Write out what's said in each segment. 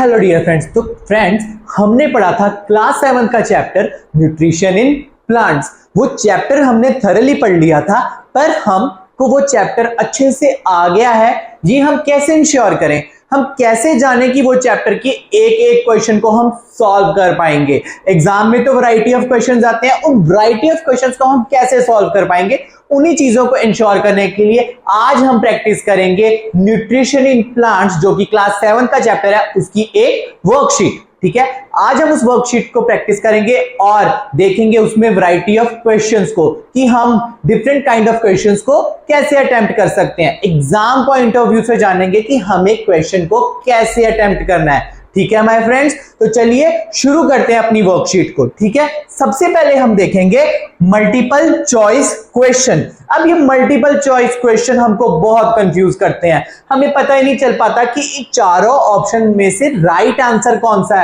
Hello dear friends. तो friends, हमने पढ़ा था क्लास 7 का चैप्टर न्यूट्रिशन इन प्लांट्स। वो चैप्टर हमने थरली पढ़ लिया था, पर हमको वो चैप्टर अच्छे से आ गया है। जी, हम कैसे इंश्योर करें, हम कैसे जाने कि वो चैप्टर की एक एक क्वेश्चन को हम सॉल्व कर पाएंगे। एग्जाम में तो वैरायटी ऑफ क्वेश्चंस आते हैं, उन वैरायटी ऑफ क्वेश्चंस को हम कैसे सॉल्व कर पाएंगे, उन्हीं चीजों को इंश्योर करने के लिए आज हम प्रैक्टिस करेंगे न्यूट्रिशन इन प्लांट्स, जो कि क्लास 7 का चैप्टर है, उसकी एक वर्कशीट। ठीक है, आज हम उस वर्कशीट को प्रैक्टिस करेंगे और देखेंगे उसमें वैरायटी ऑफ क्वेश्चंस को, कि हम डिफरेंट काइंड ऑफ क्वेश्चंस को कैसे अटेम्प्ट कर सकते हैं। एग्जाम पॉइंट ऑफ व्यू से जानेंगे कि हमें क्वेश्चन को कैसे अटेम्प्ट करना है। ठीक है माय फ्रेंड्स, तो चलिए शुरू करते हैं अपनी वर्कशीट को। ठीक है, सबसे पहले हम देखेंगे मल्टीपल चॉइस क्वेश्चन। अब ये मल्टीपल चॉइस क्वेश्चन हमको बहुत कंफ्यूज करते हैं, हमें पता ही नहीं चल पाता कि चारों ऑप्शन में से राइट आंसर कौन सा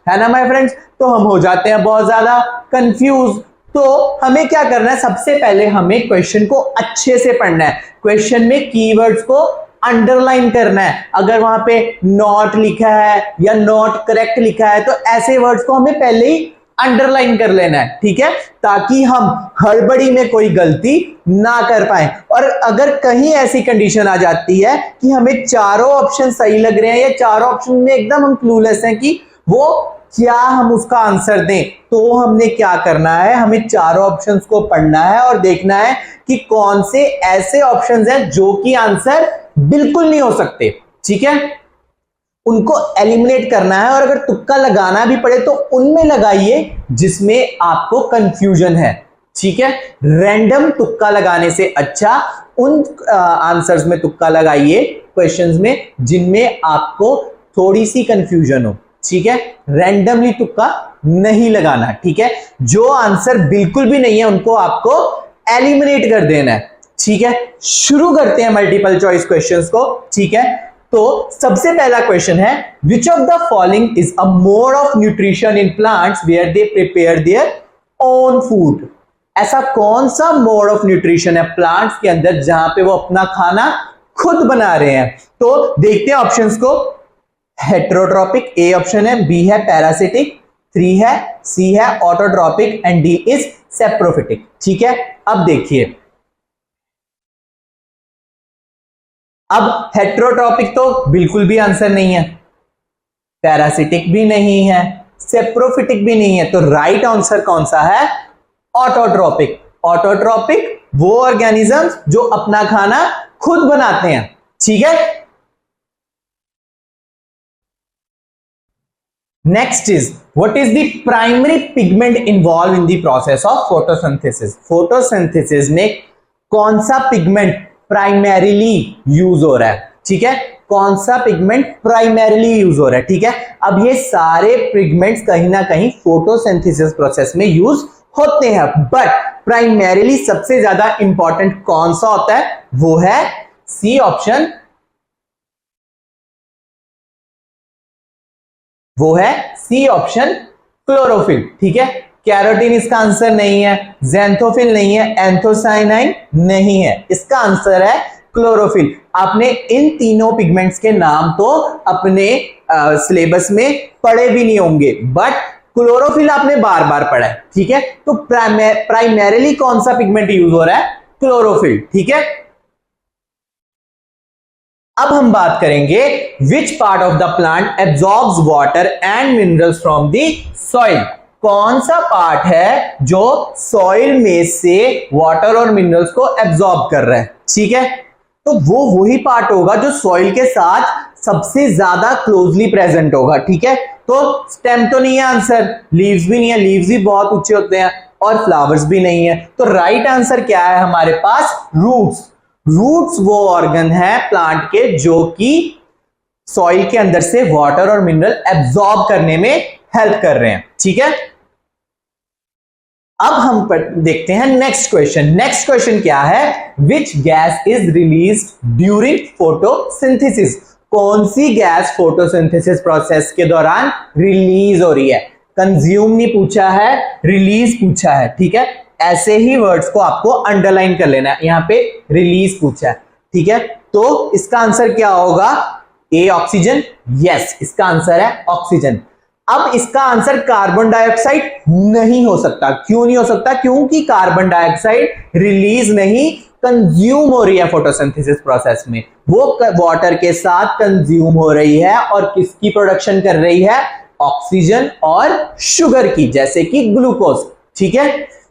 है ना माय फ्रेंड्स। तो हम हो जाते हैं बहुत ज्यादा कंफ्यूज। तो हमें क्या करना है, सबसे पहले हमें क्वेश्चन को अच्छे से पढ़ना है। क्वेश्चन में कीवर्ड्स को अंडरलाइन करना है। अगर वहां पे नॉट लिखा है या नॉट करेक्ट लिखा है, तो ऐसे वर्ड्स को हमें पहले ही अंडरलाइन कर लेना है। ठीक है, ताकि हम हड़बड़ी में कोई गलती ना कर पाए। और अगर कहीं ऐसी कंडीशन आ जाती है कि हमें चारों ऑप्शन सही लग रहे हैं या चारों ऑप्शन में एकदम हम क्लूलेस हैं कि वो क्या हम उसका आंसर दें, तो हमने क्या करना है, हमें चारों ऑप्शंस को पढ़ना है और देखना है कि कौन से ऐसे ऑप्शंस हैं जो कि आंसर बिल्कुल नहीं हो सकते। ठीक है, उनको एलिमिनेट करना है। और अगर तुक्का लगाना भी पड़े तो उनमें लगाइए जिसमें आपको कंफ्यूजन है। ठीक है, रैंडम तुक्का लगाने से अच्छा उन आंसर्स में तुक्का लगाइए, क्वेश्चंस में जिनमें आपको थोड़ी सी कंफ्यूजन हो। ठीक है, रैंडमली तुक्का नहीं लगाना। ठीक है, जो आंसर बिल्कुल भी नहीं है उनको आपको एलिमिनेट कर देना है। ठीक है, शुरू करते हैं मल्टीपल चॉइस क्वेश्चंस को। ठीक है, तो सबसे पहला क्वेश्चन है, which of the following is a mode of nutrition in plants where they prepare their own food. ऐसा कौन सा मोड ऑफ न्यूट्रिशन है प्लांट्स के अंदर जहां पे वो अपना खाना खुद बना रहे हैं। तो देखते हैं ऑप्शंस को। हेटेरोट्रॉपिक ए ऑप्शन है, बी है पैरासिटिक, 3 है, सी है autotrophic and D is saprophytic. ठीक है, अब देखिए, अब हेटेरोट्रॉपिक तो बिल्कुल भी आंसर नहीं है, पैरासिटिक भी नहीं है, सेप्रोफिटिक भी नहीं है, तो राइट आंसर कौन सा है, ऑटोट्रॉपिक। ऑटोट्रॉपिक वो ऑर्गेनिजम्स जो अपना खाना खुद बनाते हैं। ठीक है, next is what is the primary pigment involve in the process of photosynthesis. Photosynthesis में कौन सा पिगमेंट प्राइमरीली यूज हो रहा है। ठीक है, कौन सा पिगमेंट प्राइमरीली यूज हो रहा है। ठीक है, अब ये सारे पिगमेंट्स कहीं ना कहीं फोटोसिंथेसिस प्रोसेस में यूज होते हैं, बट प्राइमरीली सबसे ज्यादा इंपॉर्टेंट कौन सा होता है, वो है सी ऑप्शन, वो है सी ऑप्शन, क्लोरोफिल। ठीक है, कैरोटीन इसका आंसर नहीं है, ज़ैंथोफिल नहीं है, एंथोसाइनाइन नहीं है, इसका आंसर है क्लोरोफिल। आपने इन तीनों पिगमेंट्स के नाम तो अपने सिलेबस में पढ़े भी नहीं होंगे, बट क्लोरोफिल आपने बार बार पढ़ा है। ठीक है, तो प्राइमरीली कौन सा पिगमेंट यूज हो रहा है, क्लोरोफिल। ठीक है, अब हम बात करेंगे which part of the plant absorbs water and minerals from the soil. कौन सा पार्ट है जो सॉइल में से वाटर और मिनरल्स को एब्जॉर्ब कर रहा है। ठीक है, तो वो वही पार्ट होगा जो सॉइल के साथ सबसे ज्यादा क्लोजली प्रेजेंट होगा। ठीक है, तो स्टेम तो नहीं है आंसर, लीव्स भी नहीं है, लीव्स भी बहुत ऊंचे होते हैं, और फ्लावर्स भी नहीं है, तो राइट आंसर क्या है हमारे पास, रूट्स। रूट्स वो ऑर्गन है प्लांट के जो कि सॉइल के अंदर से वाटर और मिनरल एब्जॉर्ब करने में हेल्प कर रहे हैं। ठीक है, अब हम देखते हैं नेक्स्ट क्वेश्चन। नेक्स्ट क्वेश्चन क्या है, which gas is released during photosynthesis. कौन सी गैस फोटोसिंथेसिस प्रोसेस के दौरान रिलीज हो रही है। कंज्यूम नहीं पूछा है, रिलीज पूछा है। ठीक है, ऐसे ही वर्ड्स को आपको अंडरलाइन कर लेना है, यहां पे रिलीज पूछा है। ठीक है, तो इसका आंसर क्या होगा, ए ऑक्सीजन, यस इसका आंसर है ऑक्सीजन। अब इसका आंसर कार्बन डाइऑक्साइड नहीं हो सकता। क्यों नहीं हो सकता? क्योंकि कार्बन डाइऑक्साइड रिलीज नहीं, कंज्यूम हो रही है फोटोसिंथेसिस प्रोसेस में। वो वाटर के साथ कंज्यूम हो रही है और किसकी प्रोडक्शन कर रही है? ऑक्सीजन और शुगर की, जैसे कि ग्लूकोज। ठीक है,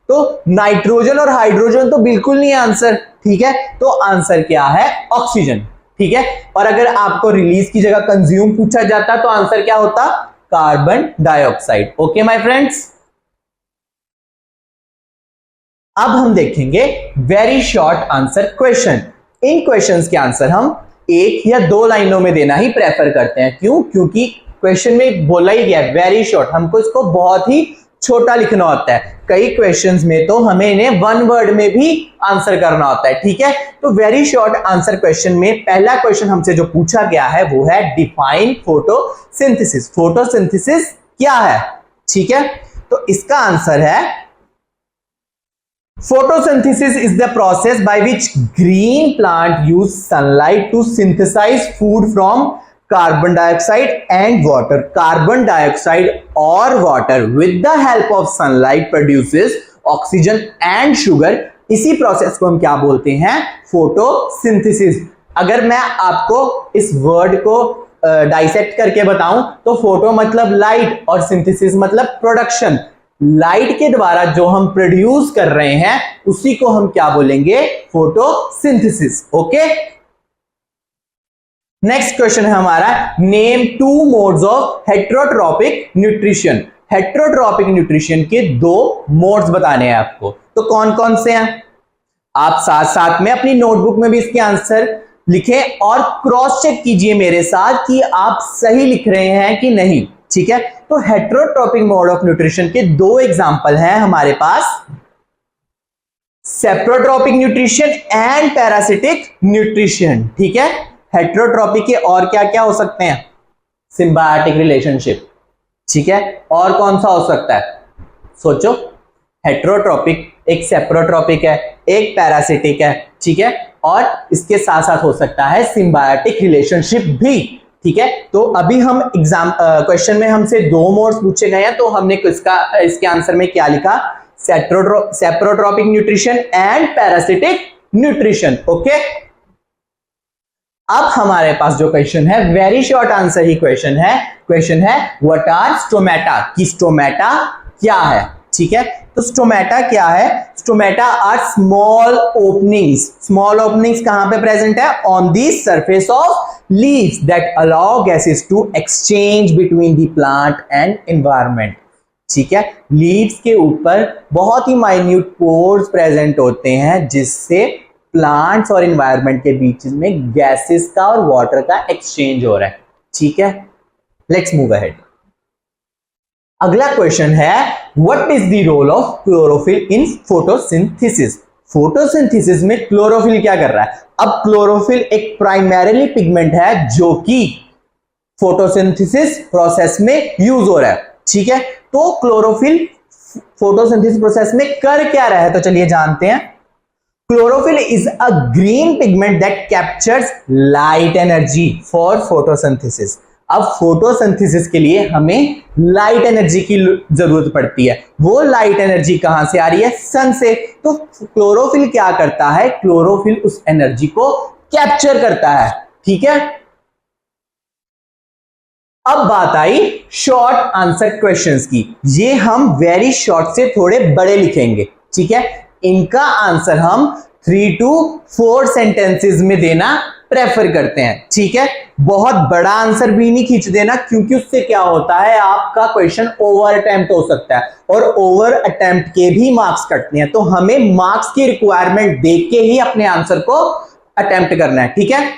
तो नाइट्रोजन और हाइड्रोजन तो बिल्कुल नहीं आंसर। ठीक है, तो आंसर क्या है? ऑक्सीजन। ठीक है, और अगर आपको रिलीज की जगह कंज्यूम पूछा जाता तो आंसर क्या होता? Carbon dioxide. Okay my friends, अब हम देखेंगे वेरी शॉर्ट आंसर क्वेश्चन। इन क्वेश्चंस के आंसर हम एक या दो लाइनों में देना ही प्रेफर करते हैं। क्यों? क्योंकि क्वेश्चन में बोला ही गया वेरी शॉर्ट, हमको इसको बहुत ही छोटा लिखना होता है। कई क्वेश्चंस में तो हमें इन्हें वन वर्ड में भी आंसर करना होता है। ठीक है, तो वेरी शॉर्ट आंसर क्वेश्चन में पहला क्वेश्चन हमसे जो पूछा गया है वो है डिफाइन फोटोसिंथेसिस। फोटोसिंथेसिस क्या है? ठीक है, तो इसका आंसर है photosynthesis is the process by which green plant use sunlight to synthesize food from carbon dioxide and water. Carbon dioxide or water with the help of sunlight produces oxygen and sugar. इसी process को हम क्या बोलते हैं? Photosynthesis. अगर मैं आपको इस वर्ड को डाइसेक्ट करके बताऊं तो फोटो मतलब लाइट और सिंथेसिस मतलब प्रोडक्शन। लाइट के द्वारा जो हम प्रोड्यूस कर रहे हैं उसी को हम क्या बोलेंगे? फोटोसिंथेसिस। ओके, नेक्स्ट क्वेश्चन है हमारा name two modes of heterotrophic nutrition. Heterotrophic nutrition के दो मोड्स बताने हैं आपको, तो कौन कौन से हैं? आप साथ साथ में अपनी नोटबुक में भी इसके आंसर लिखें और क्रॉस चेक कीजिए मेरे साथ कि आप सही लिख रहे हैं कि नहीं। ठीक है, तो हेटेरोट्रॉपिक मोड ऑफ न्यूट्रिशन के दो एग्जांपल हैं हमारे पास, saprotrophic nutrition and parasitic nutrition. ठीक है, हेटेरोट्रॉपिक के और क्या क्या हो सकते हैं? Symbiotic relationship. ठीक है, और कौन सा हो सकता है? सोचो, हेटेरोट्रॉपिक एक सेप्रोट्रॉपिक है, एक पैरासिटिक है। ठीक है, और इसके साथ साथ हो सकता है सिम्बायोटिक रिलेशनशिप भी। ठीक है, तो अभी हम एग्जाम क्वेश्चन में हमसे दो मोड्स पूछे गए हैं, तो हमने इसके आंसर में क्या लिखा? Saprotrophic nutrition and parasitic nutrition. Okay, अब हमारे पास जो क्वेश्चन है वेरी शॉर्ट आंसर ही क्वेश्चन है व्हाट आर स्टोमेटा, कि स्टोमेटा क्या है। ठीक है, तो स्टोमेटा क्या है? Stomata are small openings. Small openings कहां पे प्रेजेंट है? On the surface of leaves that allow gases to exchange between the plant and environment. ठीक है, लीव्स के ऊपर बहुत ही माइन्यूट पोर्स प्रेजेंट होते हैं जिससे प्लांट्स और एनवायरनमेंट के बीच में गैसेस का और वाटर का एक्सचेंज हो रहा है। ठीक है, लेट्स मूव अहेड। अगला क्वेश्चन है what is the role of chlorophyll in photosynthesis. Photosynthesis में क्लोरोफिल क्या कर रहा है? अब क्लोरोफिल एक प्राइमरीली पिगमेंट है जो कि फोटोसिंथेसिस प्रोसेस में यूज हो रहा है। ठीक है, तो क्लोरोफिल फोटोसिंथेसिस प्रोसेस में कर क्या रहा है? तो चलिए जानते हैं। Chlorophyll is a green pigment that captures light energy for photosynthesis. अब फोटोसिंथेसिस के लिए हमें लाइट एनर्जी की जरूरत पड़ती है। वो लाइट एनर्जी कहां से आ रही है? सन से। तो क्लोरोफिल क्या करता है? क्लोरोफिल उस एनर्जी को कैप्चर करता है। ठीक है, अब बात आई शॉर्ट आंसर क्वेश्चंस की। ये हम वेरी शॉर्ट से थोड़े बड़े लिखेंगे। ठीक है, इनका आंसर हम 3 to 4 सेंटेंसेस में देना प्रेफर करते हैं। ठीक है, बहुत बड़ा आंसर भी नहीं खींच देना, क्योंकि उससे क्या होता है आपका क्वेश्चन ओवर अटेम्प्ट हो सकता है और ओवर अटेम्प्ट के भी मार्क्स कटते हैं। तो हमें मार्क्स की रिक्वायरमेंट देख के ही अपने आंसर को अटेम्प्ट करना है। ठीक है,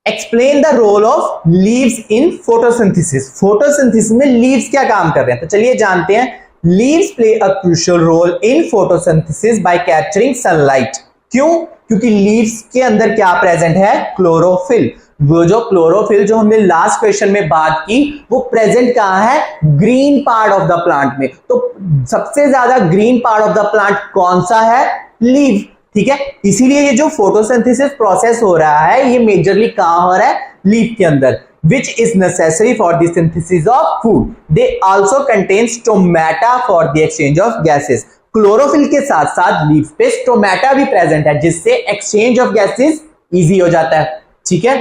explain the role of leaves in photosynthesis. Photosynthesis में लीव्स क्या काम कर रहे हैं? तो चलिए जानते हैं। Leaves play a crucial role in photosynthesis by capturing sunlight. क्यों? क्योंकि लीव्स के अंदर क्या प्रेजेंट है? क्लोरोफिल। वो जो क्लोरोफिल जो हमने लास्ट क्वेश्चन में बात की वो प्रेजेंट कहां है? Green part of the plant में। तो सबसे ज्यादा green part of the plant कौन सा है? लीव। ठीक है, इसीलिए ये जो फोटोसिंथेसिस प्रोसेस हो रहा है ये मेजरली कहां हो रहा है? लीफ के अंदर, which is necessary for the synthesis of food. They also contain stomata for the exchange of gases. Chlorophyll के साथ साथ लीफ पे स्टोमेटा भी प्रेजेंट है, जिससे एक्सचेंज ऑफ गैसेस इजी हो जाता है। ठीक है,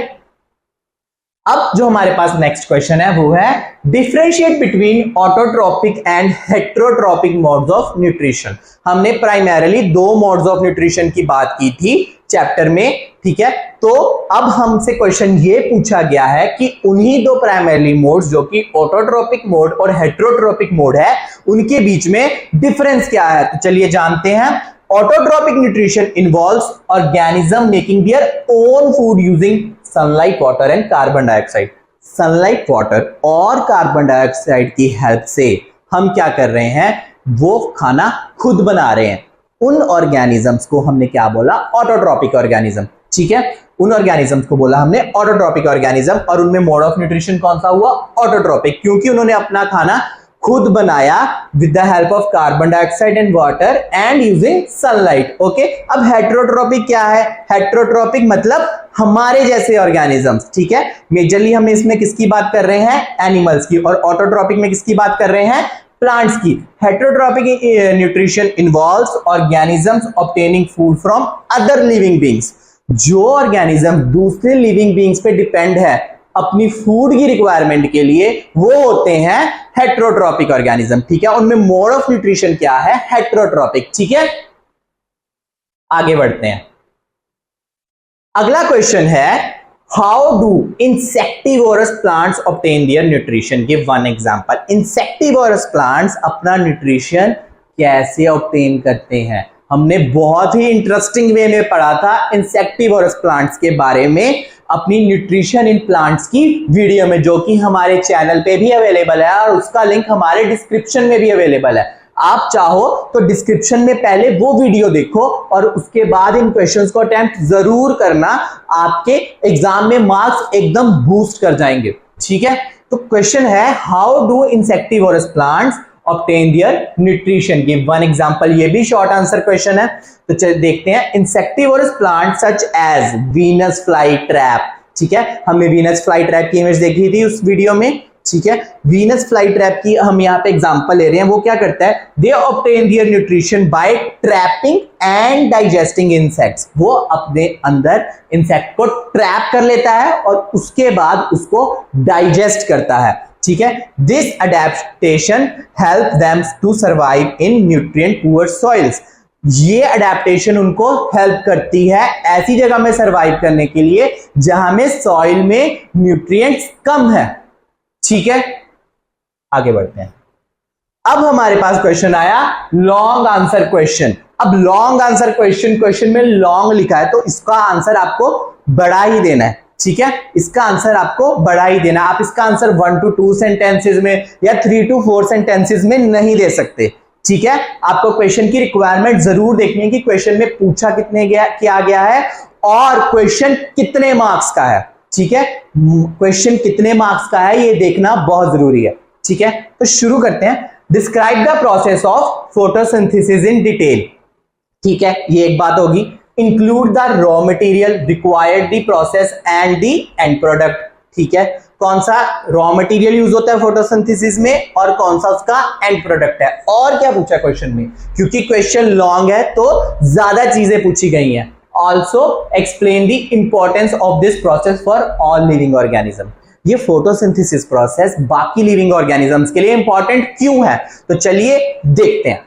अब जो हमारे पास नेक्स्ट क्वेश्चन है वो है differentiate between autotrophic and heterotrophic modes of nutrition. हमने प्राइमरीली दो मोड्स ऑफ न्यूट्रिशन की बात की थी चैप्टर में। ठीक है, तो अब हमसे क्वेश्चन ये पूछा गया है कि उन्हीं दो प्राइमरी मोड्स जो कि ऑटोट्रोपिक मोड और हेटेरोट्रोपिक मोड है, उनके बीच में डिफरेंस क्या है। तो चलिए जानते हैं। Autotrophic nutrition involves organism making their own food using sunlight, water and carbon dioxide. Sunlight, water और कार्बन डाइऑक्साइड की हेल्प से हम क्या कर रहे हैं, वो खाना खुद बना रहे हैं। उन ऑर्गेनिजम्स को हमने क्या बोला, ऑटोट्रोपिक ऑर्गेनिज्म। ठीक है, उन ऑर्गेनिजम्स को बोला हमने ऑटोट्रोपिक ऑर्गेनिज्म, और उनमें मोड ऑफ न्यूट्रिशन कौन सा हुआ, ऑटोट्रोपिक, क्योंकि उन्होंने अपना खाना खुद बनाया with the help of carbon dioxide and water and using sunlight. Okay, अब हेटेरोट्रोपिक क्या है, हेटेरोट्रोपिक मतलब हमारे जैसे ऑर्गेनिजम्स। ठीक है, मेजरली हम इसमें किसकी बात कर रहे हैं, एनिमल्स की, और ऑटोट्रोपिक में किसकी बात कर रहे हैं, प्लांट्स की। Heterotrophic nutrition involves organisms obtaining food from other living beings. जो ऑर्गेनिज्म दूसरे लिविंग बीइंग्स पे डिपेंड है अपनी फूड की रिक्वायरमेंट के लिए, वो होते हैं हेटेरोट्रोपिक ऑर्गेनिज्म। ठीक है, उनमें मोड ऑफ न्यूट्रिशन क्या है, हेटेरोट्रोपिक। ठीक है, आगे बढ़ते हैं। अगला क्वेश्चन है how do insectivorous plants obtain their nutrition, give one example. Insectivorous plants अपना न्यूट्रिशन कैसे ऑब्टेन करते हैं। हमने बहुत ही इंटरेस्टिंग वे में पढ़ा था इंसेक्टिवोरस प्लांट्स के बारे में अपनी न्यूट्रिशन इन प्लांट्स की वीडियो में, जो कि हमारे चैनल पे भी अवेलेबल है और उसका लिंक हमारे डिस्क्रिप्शन में भी अवेलेबल है। आप चाहो तो डिस्क्रिप्शन में पहले वो वीडियो देखो और उसके बाद इन क्वेश्चंस को अटेम्प्ट जरूर करना, आपके एग्जाम में मार्क्स एकदम बूस्ट कर जाएंगे। ठीक है, तो क्वेश्चन है how do insectivorous plants obtain their nutrition, give one example. ये भी शॉर्ट आंसर क्वेश्चन है, तो चलिए देखते हैं। Insectivorous plant such as Venus fly trap. ठीक है, हमने वीनस फ्लाई ट्रैप की इमेज देखी थी उस वीडियो में। ठीक है, वीनस फ्लाई ट्रैप की हम यहाँ पे एग्जांपल ले रहे हैं। वो क्या करता है, they obtain their nutrition by trapping and digesting insects. वो अपने अंदर इंसेक्ट को ट्रैप कर लेता है और उसके बाद उसको डाइजेस्ट करता है। ठीक है, this adaptation help them to survive in nutrient poor soils. ये अडेप्टेशन उनको हेल्प करती है ऐसी जगह में सर्वाइव करने के लिए जहां में सॉइल में न्यूट्रिएंट्स कम है। ठीक है, आगे बढ़ते हैं। अब हमारे पास क्वेश्चन आया लॉन्ग आंसर क्वेश्चन। अब लॉन्ग आंसर क्वेश्चन में लॉन्ग लिखा है तो इसका आंसर आपको बड़ा ही देना है। ठीक है, इसका आंसर आपको बड़ा ही देना। आप इसका आंसर 1 to 2 सेंटेंसेस में या 3 to 4 सेंटेंसेस में नहीं दे सकते। ठीक है, आपको क्वेश्चन की रिक्वायरमेंट जरूर देखनी है कि क्वेश्चन में पूछा किया गया है और क्वेश्चन कितने मार्क्स का है। ठीक है, क्वेश्चन कितने मार्क्स का है ये देखना बहुत जरूरी है। ठीक है, तो शुरू करते हैं। Describe the process of photosynthesis in detail. ठीक है, ये एक बात होगी। Include the raw material required, the process and the end product. ठीक है, कौन सा रॉ मटेरियल यूज होता है फोटोसिंथेसिस में और कौन सा उसका एंड प्रोडक्ट है। और क्या पूछा क्वेश्चन में, क्योंकि क्वेश्चन लॉन्ग है तो ज्यादा चीजें पूछी गई हैं। Also explain the importance of this process for all living organism. ये फोटोसिंथेसिस प्रोसेस बाकी लिविंग ऑर्गेनिजम्स के लिए इंपॉर्टेंट क्यों है, तो चलिए देखते हैं।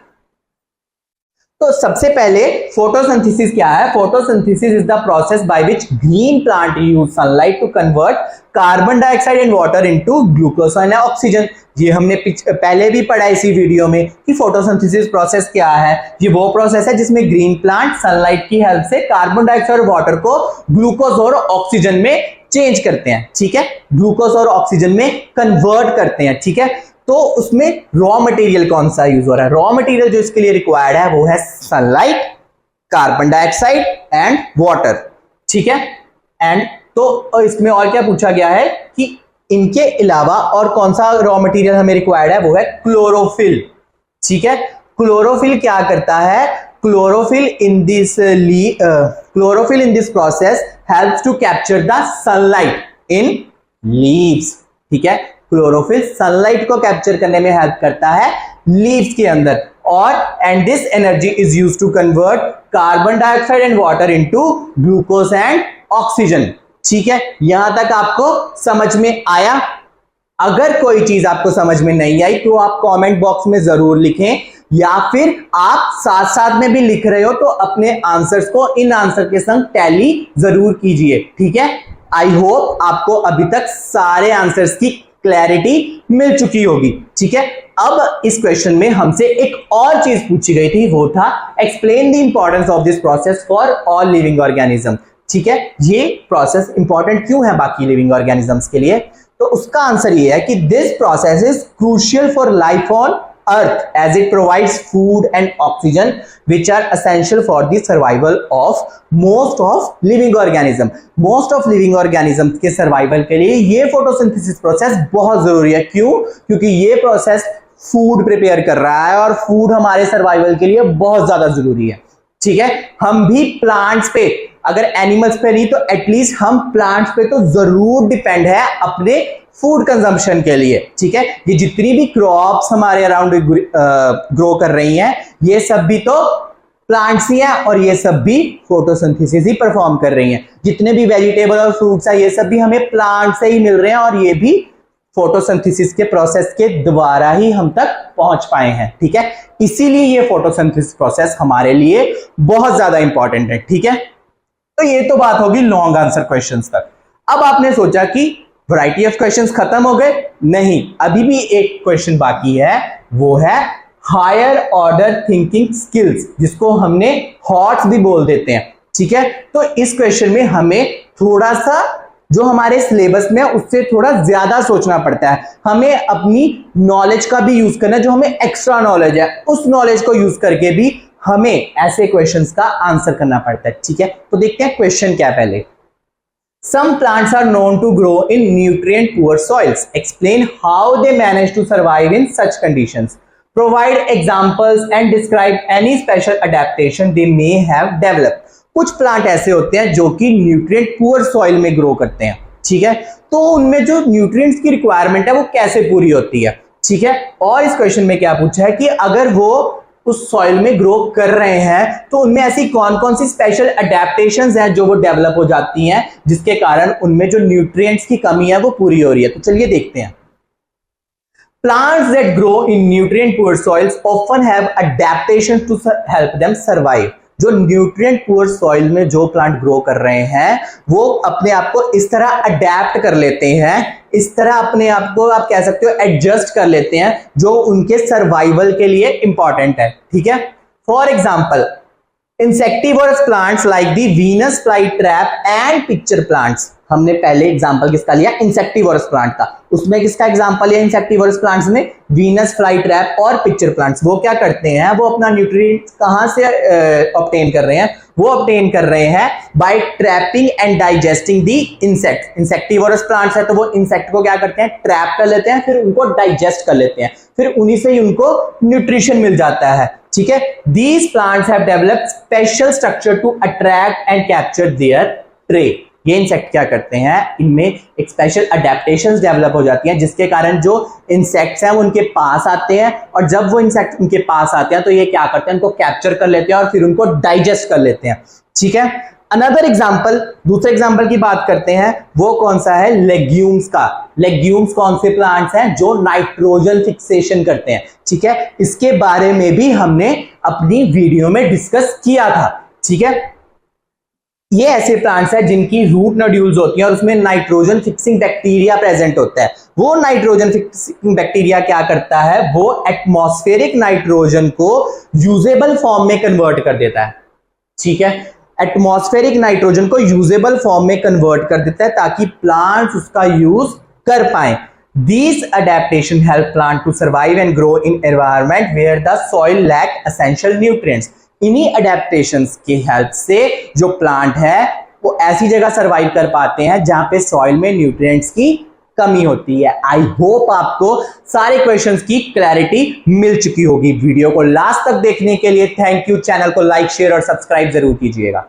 तो सबसे पहले फोटोसिंथेसिस क्या है। Photosynthesis is the process by which green plant use sunlight to convert carbon dioxide and water into glucose and oxygen. ये हमने पहले भी पढ़ा इसी वीडियो में कि फोटोसिंथेसिस प्रोसेस क्या है। ये वो प्रोसेस है जिसमें ग्रीन प्लांट सनलाइट की हेल्प से कार्बन डाइऑक्साइड और वाटर को ग्लूकोज और ऑक्सीजन में चेंज करते हैं। ठीक है, ग्लूकोज और ऑक्सीजन में कन्वर्ट करते हैं। ठीक है, तो उसमें रॉ मटेरियल कौन सा यूज हो रहा है। रॉ मटेरियल जो इसके लिए रिक्वायर्ड है वो है sunlight, carbon dioxide and water. ठीक है, एंड तो इसमें और क्या पूछा गया है कि इनके अलावा और कौन सा रॉ मटेरियल हमें रिक्वायर्ड है, वो है क्लोरोफिल। ठीक है, क्लोरोफिल क्या करता है, chlorophyll in this process helps to capture the sunlight. In leaves. ठीक है, क्लोरोफिल सनलाइट को कैप्चर करने में हेल्प करता है लीव्स के अंदर, और and this energy is used to convert carbon dioxide and water into glucose and oxygen. ठीक है, यहां तक आपको समझ में आया? अगर कोई चीज आपको समझ में नहीं आई तो आप कमेंट बॉक्स में जरूर लिखें, या फिर आप साथ साथ में भी लिख रहे हो तो अपने आंसर्स को इन आंसर के संग टैली जरूर कीजिए। ठीक है, आई होप आपको अभी तक सारे आंसर्स की क्लैरिटी मिल चुकी होगी। ठीक है, अब इस क्वेश्चन में हमसे एक और चीज पूछी गई थी, वो था explain the importance of this process for all living organism. ठीक है, ये प्रोसेस इंपॉर्टेंट क्यों है बाकी लिविंग ऑर्गेनिजम्स के लिए? तो उसका आंसर ये है कि this process is crucial for life on earth as it provides food and oxygen which are essential for the survival of most of living organism. Most of living organism के survival के लिए ये photosynthesis process बहुत जरूरी है। क्यों? क्योंकि ये प्रोसेस फूड प्रिपेयर कर रहा है और फूड हमारे सर्वाइवल के लिए बहुत ज्यादा जरूरी है। ठीक है, हम भी प्लांट्स पे, अगर एनिमल्स पे नहीं तो एटलीस्ट हम प्लांट्स पे तो जरूर डिपेंड है अपने फूड कंजम्पशन के लिए। ठीक है, ये जितनी भी क्रॉप्स हमारे अराउंड ग्रो कर रही हैं, ये सब भी तो प्लांट्स ही हैं और ये सब भी फोटोसिंथेसिस ही परफॉर्म कर रही हैं। जितने भी वेजिटेबल और फ्रूट्स हैं ये सब भी हमें प्लांट से ही मिल रहे हैं और ये भी फोटोसिंथेसिस के प्रोसेस के द्वारा ही हम तक पहुंच पाए हैं। ठीक है, इसीलिए ये फोटोसिंथेसिस प्रोसेस हमारे लिए बहुत ज्यादा इंपॉर्टेंट है। ठीक है, तो ये तो बात होगी लॉन्ग आंसर क्वेश्चंस तक। अब आपने सोचा कि वैरायटी ऑफ क्वेश्चंस खत्म हो गए? नहीं, अभी भी एक क्वेश्चन बाकी है, वो है हायर ऑर्डर थिंकिंग स्किल्स, जिसको हमने हॉट्स भी बोल देते हैं। ठीक है, तो इस क्वेश्चन में हमें थोड़ा सा जो हमारे सिलेबस में उससे थोड़ा ज्यादा सोचना पड़ता है। हमें अपनी नॉलेज का भी यूज करना है, जो हमें एक्स्ट्रा नॉलेज है उस नॉलेज को यूज करके भी हमें ऐसे क्वेश्चंस का आंसर करना पड़ता है। ठीक है, तो देखते हैं क्वेश्चन क्या पहले। Some plants are known to grow in nutrient poor soils. Explain how they manage to survive in such conditions. Provide examples and describe any special adaptation they may have developed. कुछ plant ऐसे होते हैं जो कि nutrient poor soil में grow करते हैं। ठीक है, तो उनमें जो न्यूट्रिएंट्स की रिक्वायरमेंट है वो कैसे पूरी होती है। ठीक है, और इस क्वेश्चन में क्या पूछा है कि अगर वो उस सॉइल में ग्रो कर रहे हैं तो उनमें ऐसी कौन कौन सी स्पेशल अडेप्टेशंस हैं जो वो डेवलप हो जाती हैं, जिसके कारण उनमें जो न्यूट्रिएंट्स की कमी है वो पूरी हो रही है। तो चलिए देखते हैं। Plants that grow in nutrient poor soils often have adaptations to help them survive. जो न्यूट्रिएंट पुअर सॉइल में जो प्लांट ग्रो कर रहे हैं वो अपने आप को इस तरह अडेप्ट कर लेते हैं, इस तरह अपने आप को आप कह सकते हो एडजस्ट कर लेते हैं जो उनके सर्वाइवल के लिए इंपॉर्टेंट है। ठीक है, for example insectivorous plants like the Venus fly trap and picture plants. हमने पहले एग्जांपल किसका लिया? इंसेक्टिवोरस प्लांट का। उसमें किसका एग्जांपल लिया इंसेक्टिवोरस प्लांट्स में? वीनस फ्लाई ट्रैप और पिक्चर प्लांट्स। वो क्या करते हैं? वो अपना न्यूट्रिएंट्स कहां से ऑब्टेन कर रहे हैं? वो ऑब्टेन कर रहे हैं by trapping and digesting the insect. Insectivorous plants है तो वो इंसेक्ट को क्या करते हैं? ट्रैप कर लेते हैं, फिर उनको डाइजेस्ट कर लेते हैं, फिर उन्हीं से ही उनको न्यूट्रिशन मिल जाता है। ठीक है, these plants have developed special structure to attract and capture their prey. ये इंसेक्ट क्या करते हैं? इनमें एक स्पेशल अडेप्टेशंस डेवलप हो जाती हैं जिसके कारण जो इंसेक्ट्स हैं वो उनके पास आते हैं, और जब वो इंसेक्ट उनके पास आते हैं तो ये क्या करते हैं? उनको कैप्चर कर लेते हैं और फिर उनको डाइजेस्ट कर लेते हैं। ठीक है, अनदर एग्जांपल, दूसरे एग्जांपल की बात करते हैं, वो कौन सा है? लेग्यूम्स का। लेग्यूम्स कौन से प्लांट्स हैं? जो नाइट्रोजन फिक्सेशन करते हैं। ठीक है, इसके बारे में भी हमने अपनी वीडियो में डिस्कस किया था। ठीक है, ये ऐसे प्लांट्स हैं जिनकी रूट नोड्यूल्स होती हैं और उसमें नाइट्रोजन फिक्सिंग बैक्टीरिया प्रेजेंट होता है। वो नाइट्रोजन फिक्सिंग बैक्टीरिया क्या करता है? वो एटमॉस्फेरिक नाइट्रोजन को यूजेबल फॉर्म में कन्वर्ट कर देता है। ठीक है, एटमॉस्फेरिक नाइट्रोजन को यूजेबल फॉर्म में कन्वर्ट कर देता है ताकि प्लांट्स उसका यूज कर पाए। These adaptations help plant to survive and grow in environment where the soil lack essential nutrients. इन्हीं अडेप्टेशंस की हेल्प से जो प्लांट है वो ऐसी जगह सर्वाइव कर पाते हैं जहां पे सॉइल में न्यूट्रिएंट्स की कमी होती है। आई होप आपको सारे क्वेश्चंस की क्लैरिटी मिल चुकी होगी। वीडियो को लास्ट तक देखने के लिए थैंक यू। चैनल को लाइक, शेयर और सब्सक्राइब जरूर कीजिएगा।